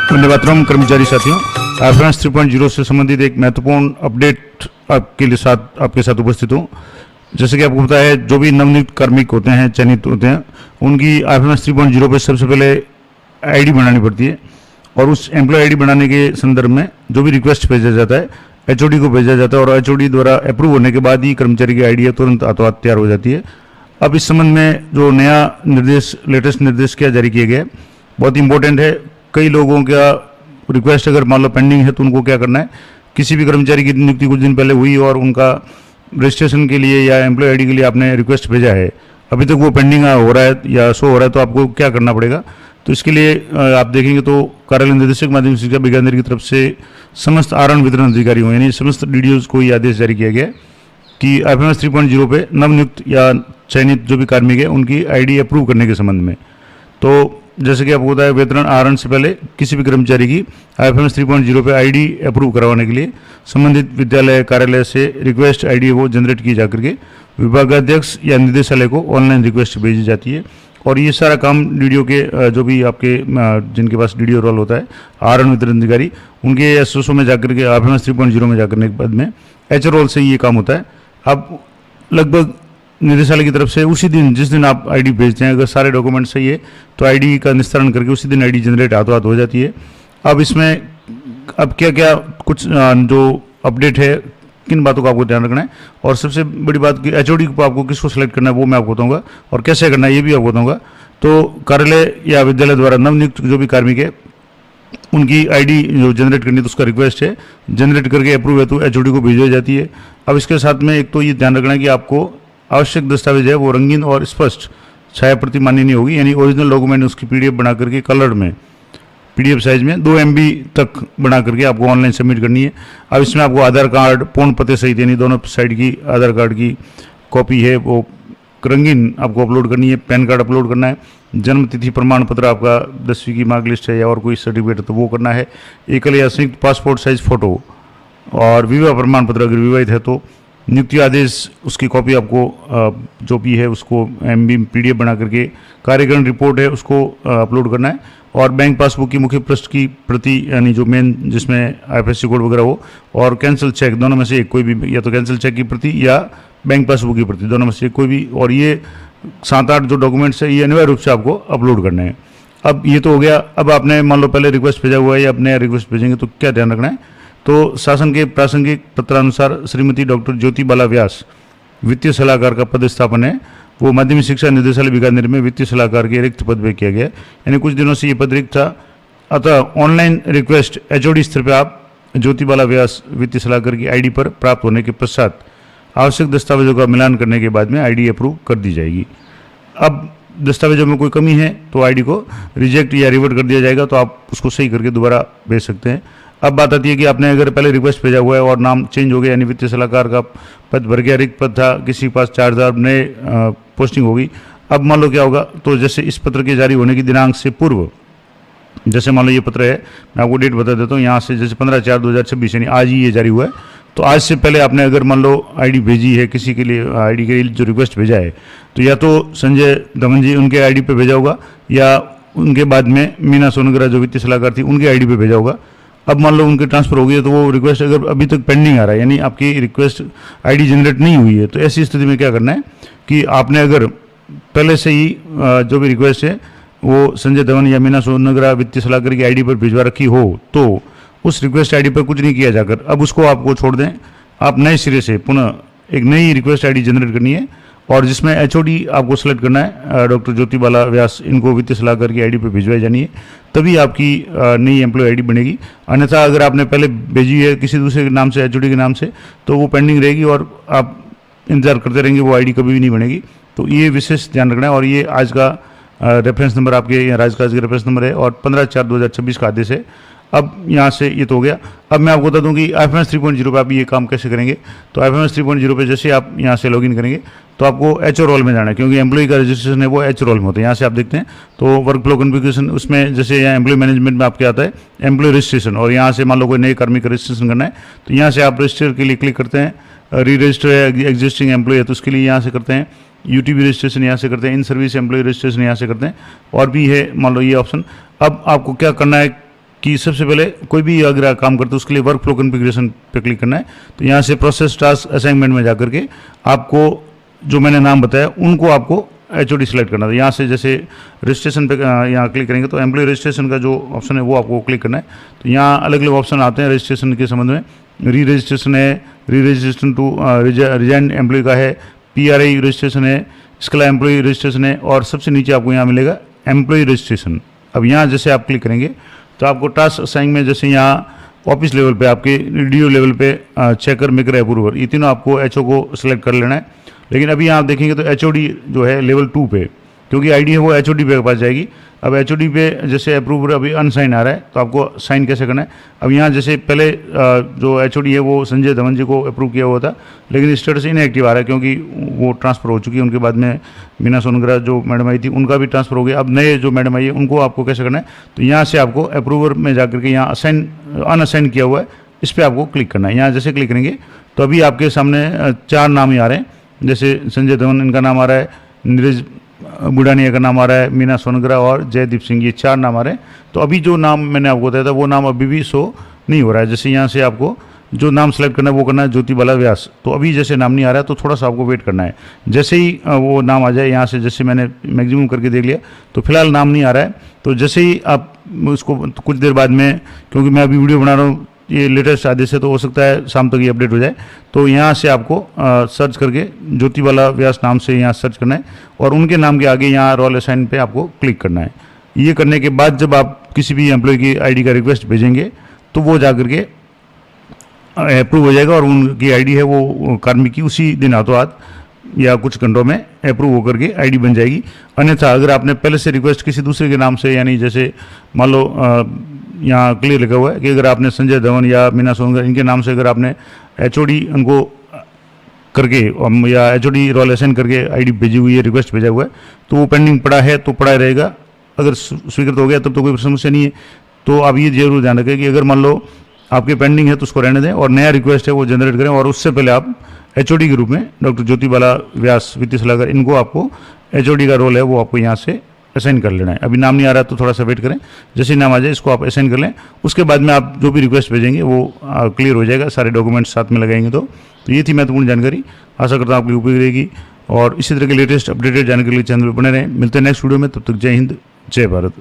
वंदेमातरम कर्मचारी साथियों, आईएफएमएस 3.0 से संबंधित एक महत्वपूर्ण अपडेट आपके साथ उपस्थित हूँ। जैसे कि आपको पता है, जो भी नवनियुक्त कार्मिक होते हैं, चयनित होते हैं, उनकी आईएफएमएस 3.0 पे सबसे पहले आईडी बनानी पड़ती है और उस एम्प्लॉय आईडी बनाने के संदर्भ में जो भी रिक्वेस्ट भेजा जाता है एचओडी को भेजा जाता है और एचओडी द्वारा अप्रूव होने के बाद ही कर्मचारी की आईडी तुरंत हाथों हाथ तैयार हो जाती है। अब इस संबंध में जो नया लेटेस्ट निर्देश क्या जारी किया गया है, बहुत इंपॉर्टेंट है। कई लोगों का रिक्वेस्ट अगर मान लो पेंडिंग है तो उनको क्या करना है, किसी भी कर्मचारी की नियुक्ति कुछ दिन पहले हुई और उनका रजिस्ट्रेशन के लिए या एम्प्लॉय आईडी के लिए आपने रिक्वेस्ट भेजा है, अभी तक वो पेंडिंग हो रहा है या शो हो रहा है, तो आपको क्या करना पड़ेगा। तो इसके लिए आप देखेंगे तो कार्यालय निदेशक माध्यमिक शिक्षा विज्ञान की तरफ से समस्त आरक्षण वितरण अधिकारियों यानी समस्त डीडीओज को ये आदेश जारी किया गया कि आईएफएमएस 3.0 पे नवनियुक्त या चयनित जो भी कार्मिक है उनकी आईडी अप्रूव करने के संबंध में। तो जैसे कि आपको बताया, वेतन आहरण से पहले किसी भी कर्मचारी की आईएफएमएस 3.0 पे आईडी अप्रूव करवाने के लिए संबंधित विद्यालय कार्यालय से रिक्वेस्ट आईडी वो जनरेट की जाकर के विभागाध्यक्ष या निदेशालय को ऑनलाइन रिक्वेस्ट भेजी जाती है। और ये सारा काम डीडीओ के जो भी आपके जिनके पास डीडीओ रोल होता है, आहरण वितरण अधिकारी, उनके एसओ में जाकर के आईएफएमएस 3.0 में जाकर के बाद में एच रोल से ये काम होता है। अब लगभग निदेशालय की तरफ से उसी दिन जिस दिन आप आईडी भेजते हैं, अगर सारे डॉक्यूमेंट सही है तो आईडी का निस्तारण करके उसी दिन आईडी जनरेट हाथों हाथ हो जाती है। अब इसमें अब क्या क्या कुछ जो अपडेट है, किन बातों का आपको ध्यान रखना है, और सबसे बड़ी बात कि एचओडी को आपको किसको सेलेक्ट करना है वो मैं आपको बताऊंगा, और कैसे करना है ये भी आपको बताऊंगा। तो कार्यालय या विद्यालय द्वारा नवनियुक्त जो भी कार्मिक है उनकी आईडी जो जनरेट करनी है तो उसका रिक्वेस्ट है जनरेट करके अप्रूव है तो एचओडी को भेजी जाती है। अब इसके साथ में एक तो ये ध्यान रखना है कि आपको आवश्यक दस्तावेज है वो रंगीन और स्पष्ट छाया प्रति मान्य नहीं होगी, यानी ओरिजिनल डॉक्यूमेंट उसकी पीडीएफ बना करके कलर में पीडीएफ साइज में 2 MB तक बना करके आपको ऑनलाइन सबमिट करनी है। अब इसमें आपको आधार कार्ड पूर्ण पते सहित यानी दोनों साइड की आधार कार्ड की कॉपी है वो रंगीन आपको अपलोड करनी है, पैन कार्ड अपलोड करना है, जन्म तिथि प्रमाण पत्र आपका 10वीं की मार्कलिस्ट है या और कोई सर्टिफिकेट है तो वो करना है, एकल या संयुक्त पासपोर्ट साइज फोटो, और विवाह प्रमाण पत्र अगर विवाहित है तो नियुक्ति आदेश उसकी कॉपी आपको जो भी है उसको MB PDF बना करके, कार्यकरण रिपोर्ट है उसको अपलोड करना है, और बैंक पासबुक की मुख्य पृष्ठ की प्रति यानी जो मेन जिसमें IFSC कोड वगैरह हो, और कैंसिल चेक दोनों में से एक कोई भी, या तो कैंसिल चेक की प्रति या बैंक पासबुक की प्रति दोनों में से कोई भी, और ये 7-8 जो डॉक्यूमेंट्स है ये अनिवार्य रूप से आपको अपलोड करने हैं। अब ये तो हो गया। अब आपने मान लो पहले रिक्वेस्ट भेजा हुआ है या अपने रिक्वेस्ट भेजेंगे तो क्या ध्यान रखना है, तो शासन के प्रासंगिक पत्रानुसार श्रीमती डॉक्टर ज्योति बाला व्यास वित्तीय सलाहकार का पदस्थापन है वो माध्यमिक शिक्षा निदेशालय बीकानेर में वित्तीय सलाहकार के रिक्त पद पे किया गया है, यानी कुछ दिनों से ये पद रिक्त था। अतः ऑनलाइन रिक्वेस्ट एचओडी स्तर पर आप ज्योति बाला व्यास वित्तीय सलाहकार की आईडी पर प्राप्त होने के पश्चात आवश्यक दस्तावेजों का मिलान करने के बाद में आईडी अप्रूव कर दी जाएगी। अब दस्तावेजों में कोई कमी है तो आईडी को रिजेक्ट या रिवर्ट कर दिया जाएगा, तो आप उसको सही करके दोबारा भेज सकते हैं। अब बात आती है कि आपने अगर पहले रिक्वेस्ट भेजा हुआ है और नाम चेंज हो गया, यानी वित्तीय सलाहकार का पद भर गया, रिक्त पद था, किसी के पास 4000 नए पोस्टिंग होगी। अब मान लो क्या होगा, तो जैसे इस पत्र के जारी होने की दिनांक से पूर्व, जैसे मान लो ये पत्र है, मैं आपको डेट बता देता हूँ, यहाँ से जैसे 15/4/2026 यानी आज ही ये जारी हुआ है, तो आज से पहले आपने अगर मान लो आईडी भेजी है किसी के लिए, आईडी के लिए जो रिक्वेस्ट भेजा है, तो या तो संजय दमन जी उनके आईडी पे भेजा होगा या उनके बाद में मीना सोनगरा जो वित्तीय सलाहकार थी उनके आईडी पे भेजा होगा। अब मान लो उनके ट्रांसफर हो गई है तो वो रिक्वेस्ट अगर अभी तक पेंडिंग आ रहा है, यानी आपकी रिक्वेस्ट आईडी जनरेट नहीं हुई है, तो ऐसी स्थिति में क्या करना है कि आपने अगर पहले से ही जो भी रिक्वेस्ट है वो संजय धवन या मीना सोनगरा वित्तीय सलाहकार की आईडी पर भिजवा रखी हो तो उस रिक्वेस्ट आईडी पर कुछ नहीं किया जाकर अब उसको आपको छोड़ दें, आप नए सिरे से पुनः एक नई रिक्वेस्ट आईडी जनरेट करनी है, और जिसमें एचओडी आपको सेलेक्ट करना है डॉक्टर ज्योति बाला व्यास, इनको वित्तीय सलाहकार की आईडी पर भिजवाई जानी है, तभी आपकी नई एम्प्लॉय आईडी बनेगी। अन्यथा अगर आपने पहले भेजी है किसी दूसरे के नाम से, एचओडी के नाम से, तो वो पेंडिंग रहेगी और आप इंतजार करते रहेंगे, वो आईडी कभी भी नहीं बनेगी। तो ये विशेष ध्यान रखना है, और ये आज का रेफरेंस नंबर आपके यहाँ राजकाज का रेफरेंस नंबर है और 15/4/2026 का आदेश है। अब यहाँ से ये तो हो गया। अब मैं आपको बता दूं कि आईएफएमएस 3.0 पे आप ये काम कैसे करेंगे। तो आईएफएमएस 3.0 पे जैसे आप यहाँ से लॉगिन करेंगे तो आपको एचओ रोल में जाना है, क्योंकि एम्प्लॉय का रजिस्ट्रेशन है वो एच रोल में होता है। यहाँ से आप देखते हैं तो वर्क फ्लो कॉन्फ़िगरेशन, उसमें जैसे यहाँ एम्प्लॉय मैनेजमेंट में आपके आता है एम्प्लॉय रजिस्ट्रेशन, और यहाँ से मान लो कोई नए कर्मी का रजिस्ट्रेशन करना है तो यहाँ से आप रजिस्टर के लिए क्लिक करते हैं। री रजिस्टर है एग्जिस्टिंग एम्प्लॉय है तो उसके लिए यहाँ से करते हैं, यूटीबी रजिस्ट्रेशन यहाँ से करते हैं, इन सर्विस एम्प्लॉय रजिस्ट्रेशन यहाँ से करते हैं, और भी है मान लो ये ऑप्शन। अब आपको क्या करना है कि सबसे पहले कोई भी अगर आप काम करते हो उसके लिए वर्क फ्लो कॉन्फ़िगरेशन पे क्लिक करना है। तो यहाँ से प्रोसेस टास्क असाइनमेंट में जाकर के आपको जो मैंने नाम बताया उनको आपको HOD सेलेक्ट करना था। यहाँ से जैसे रजिस्ट्रेशन पे यहाँ क्लिक करेंगे तो एम्प्लॉय रजिस्ट्रेशन का जो ऑप्शन है वो आपको क्लिक करना है। तो यहाँ अलग अलग ऑप्शन आते हैं रजिस्ट्रेशन के संबंध में। री रजिस्ट्रेशन है, री रजिस्ट्रेशन टू रिजाइन एम्प्लॉय का है, PRI रजिस्ट्रेशन है, इसके अलावा एम्प्लॉय रजिस्ट्रेशन है, और सबसे नीचे आपको यहाँ मिलेगा एम्प्लॉय रजिस्ट्रेशन। अब यहाँ जैसे आप क्लिक करेंगे तो आपको टास्क असाइन में जैसे यहाँ ऑफिस लेवल पे, आपके DO लेवल पे चेकर, मेकर, अप्रूवर, ये तीनों आपको HO को सिलेक्ट कर लेना है। लेकिन अभी यहाँ आप देखेंगे तो HOD जो है लेवल 2 पे, क्योंकि ID है वो HOD पे पास जाएगी। अब HOD पे जैसे अप्रूवर अभी अनसाइन आ रहा है तो आपको साइन कैसे करना है। अब यहाँ जैसे पहले जो HOD है वो संजय धवन जी को अप्रूव किया हुआ था, लेकिन स्टेटस इनएक्टिव आ रहा है क्योंकि वो ट्रांसफ़र हो चुकी है। उनके बाद में मीना सोनग्रा जो मैडम आई थी उनका भी ट्रांसफ़र हो गया। अब नए जो मैडम आई है उनको आपको कैसे करना है, तो यहाँ से आपको अप्रूवर में जाकर के यहाँ अनअसाइन किया हुआ है, इस पर आपको क्लिक करना है। यहाँ जैसे क्लिक करेंगे तो अभी आपके सामने 4 नाम ही आ रहे हैं। जैसे संजय धवन इनका नाम आ रहा है, नीरज बुढ़ानिया का नाम आ रहा है, मीना सोनग्रा और जयदीप सिंह, ये 4 नाम आ रहे हैं। तो अभी जो नाम मैंने आपको बताया था वो नाम अभी भी शो नहीं हो रहा है। जैसे यहाँ से आपको जो नाम सेलेक्ट करना है वो करना है ज्योति बाला व्यास। तो अभी जैसे नाम नहीं आ रहा है तो थोड़ा सा आपको वेट करना है। जैसे ही वो नाम आ जाए, यहाँ से जैसे मैंने मैक्सिमम करके देख लिया तो फिलहाल नाम नहीं आ रहा है। तो जैसे ही आप उसको कुछ देर बाद में, क्योंकि मैं अभी वीडियो बना रहा हूँ ये लेटेस्ट आदेश है तो हो सकता है शाम तक ये अपडेट हो जाए, तो यहाँ से आपको सर्च करके ज्योति बाला व्यास नाम से यहाँ सर्च करना है और उनके नाम के आगे यहाँ रोल असाइन पे आपको क्लिक करना है। ये करने के बाद जब आप किसी भी एम्प्लॉय की ID का रिक्वेस्ट भेजेंगे तो वो जा करके अप्रूव हो जाएगा और उनकी ID है वो कार्मिक की उसी दिन हाथों हाथ या कुछ घंटों में अप्रूव होकर के ID बन जाएगी। अन्यथा अगर आपने पहले से रिक्वेस्ट किसी दूसरे के नाम से, यानी जैसे मान लो यहाँ क्लियर लिखा हुआ है कि अगर आपने संजय धवन या मीना सोनग्रा इनके नाम से अगर आपने HOD उनको करके या HOD रोल असाइन करके ID भेजी हुई है, रिक्वेस्ट भेजा हुआ है, तो वो पेंडिंग पड़ा है तो पड़ा रहेगा। अगर स्वीकृत हो गया तब तो कोई समस्या नहीं है। तो आप ये जरूर ध्यान रखें कि अगर मान लो आपके पेंडिंग है तो उसको रहने दें और नया रिक्वेस्ट है वो जनरेट करें, और उससे पहले आप HOD के रूप में डॉक्टर ज्योति बाला व्यास वित्तीय सलाहकार इनको आपको HOD का रोल है वो आपको यहाँ से असाइन कर लेना है। अभी नाम नहीं आ रहा तो थोड़ा सा वेट करें, जैसे नाम आ जाए इसको आप असाइन कर लें। उसके बाद में आप जो भी रिक्वेस्ट भेजेंगे वो क्लियर हो जाएगा, सारे डॉक्यूमेंट्स साथ में लगाएंगे। तो ये थी महत्वपूर्ण जानकारी, आशा करता हूँ आपकी उपयोगी रहेगी। और इसी तरह के लेटेस्ट अपडेटेड जानकारी के लिए चैनल पर बने रहें। मिलते हैं नेक्स्ट वीडियो में, तब तक जय हिंद, जय भारत।